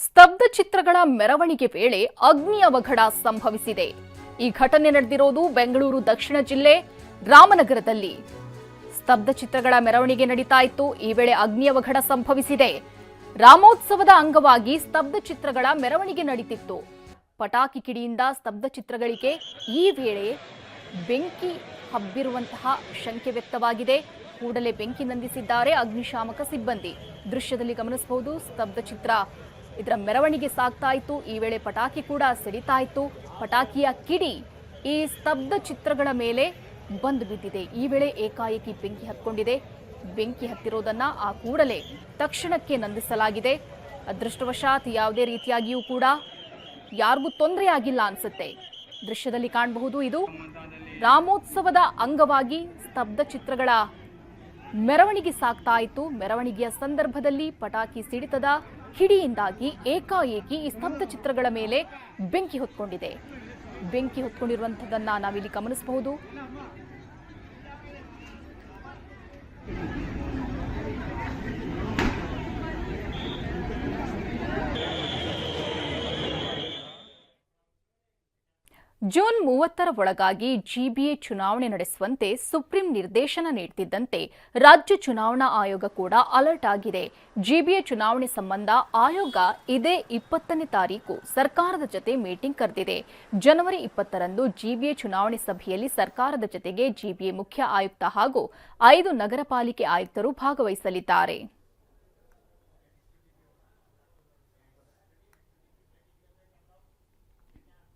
ಸ್ತಬ್ಧ ಚಿತ್ರಗಳ ಮೆರವಣಿಗೆ ವೇಳೆ ಅಗ್ನಿ ಅವಘಡ ಸಂಭವಿಸಿದೆ. ಈ ಘಟನೆ ನಡೆದಿರೋದು ಬೆಂಗಳೂರು ದಕ್ಷಿಣ ಜಿಲ್ಲೆ ರಾಮನಗರದಲ್ಲಿ. ಸ್ತಬ್ಧ ಚಿತ್ರಗಳ ಮೆರವಣಿಗೆ ನಡೀತಾ ಇತ್ತು. ಈ ವೇಳೆ ಅಗ್ನಿ ಅವಘಡ ಸಂಭವಿಸಿದೆ. ರಾಮೋತ್ಸವದ ಅಂಗವಾಗಿ ಸ್ತಬ್ಧ ಚಿತ್ರಗಳ ಮೆರವಣಿಗೆ ನಡೀತಿತ್ತು. ಪಟಾಕಿ ಕಿಡಿಯಿಂದ ಸ್ತಬ್ಧ ಚಿತ್ರಗಳಿಗೆ ಈ ವೇಳೆ ಬೆಂಕಿ ಹಬ್ಬಿರುವಂತಹ ಶಂಕೆ ವ್ಯಕ್ತವಾಗಿದೆ. ಕೂಡಲೇ ಬೆಂಕಿ ನಂದಿಸಿದ್ದಾರೆ ಅಗ್ನಿಶಾಮಕ ಸಿಬ್ಬಂದಿ. ದೃಶ್ಯದಲ್ಲಿ ಗಮನಿಸಬಹುದು, ಸ್ತಬ್ಧ ಚಿತ್ರ ಇದರ ಮೆರವಣಿಗೆ ಸಾಗ್ತಾ ಇತ್ತು. ಈ ವೇಳೆ ಪಟಾಕಿ ಕೂಡ ಸಿಡಿತಾ ಇತ್ತು. ಪಟಾಕಿಯ ಕಿಡಿ ಈ ಸ್ತಬ್ಧ ಚಿತ್ರಗಳ ಮೇಲೆ ಬಂದು ಬಿದ್ದಿದೆ. ಈ ವೇಳೆ ಏಕಾಏಕಿ ಬೆಂಕಿ ಹತ್ಕೊಂಡಿದೆ. ಬೆಂಕಿ ಹತ್ತಿರೋದನ್ನ ಆ ಕೂಡಲೇ ತಕ್ಷಣಕ್ಕೆ ನಂದಿಸಲಾಗಿದೆ. ಅದೃಷ್ಟವಶಾತ್ ಯಾವುದೇ ರೀತಿಯಾಗಿಯೂ ಕೂಡ ಯಾರಿಗೂ ತೊಂದರೆ ಆಗಿಲ್ಲ ಅನ್ಸುತ್ತೆ. ದೃಶ್ಯದಲ್ಲಿ ಕಾಣಬಹುದು, ಇದು ರಾಮೋತ್ಸವದ ಅಂಗವಾಗಿ ಸ್ತಬ್ಧ ಚಿತ್ರಗಳ ಮೆರವಣಿಗೆ ಸಾಗ್ತಾ ಇತ್ತು. ಮೆರವಣಿಗೆಯ ಸಂದರ್ಭದಲ್ಲಿ ಪಟಾಕಿ ಸಿಡಿತದ ಕಿಡಿಯಿಂದಾಗಿ ಏಕಾಏಕಿ ಈ ಸ್ತಬ್ಧ ಚಿತ್ರಗಳ ಮೇಲೆ ಬೆಂಕಿ ಹೊತ್ಕೊಂಡಿದೆ. ಬೆಂಕಿ ಹೊತ್ಕೊಂಡಿರುವಂತದನ್ನ ನಾವಿಲ್ಲಿ ಗಮನಿಸಬಹುದು. ಜೂನ್ 30ರ ಒಳಗಾಗಿ ಜಿಬಿಎ ಚುನಾವಣೆ ನಡೆಸುವಂತೆ ಸುಪ್ರೀಂ ನಿರ್ದೇಶನ ನೀಡುತ್ತಿದ್ದಂತೆ ರಾಜ್ಯ ಚುನಾವಣಾ ಆಯೋಗ ಕೂಡ ಅಲರ್ಟ್ ಆಗಿದೆ. ಜಿಬಿಎ ಚುನಾವಣೆ ಸಂಬಂಧ ಆಯೋಗ ಇದೇ 20ನೇ ತಾರೀಕು ಸರ್ಕಾರದ ಜತೆ ಮೀಟಿಂಗ್ ಕರೆದಿದೆ. ಜನವರಿ 20ರಂದು ಜಿಬಿಎ ಚುನಾವಣೆ ಸಭೆಯಲ್ಲಿ ಸರ್ಕಾರದ ಜತೆಗೆ ಜಿಬಿಎ ಮುಖ್ಯ ಆಯುಕ್ತ ಹಾಗೂ 5 ನಗರ ಪಾಲಿಕೆ ಆಯುಕ್ತರು ಭಾಗವಹಿಸಲಿದ್ದಾರೆ.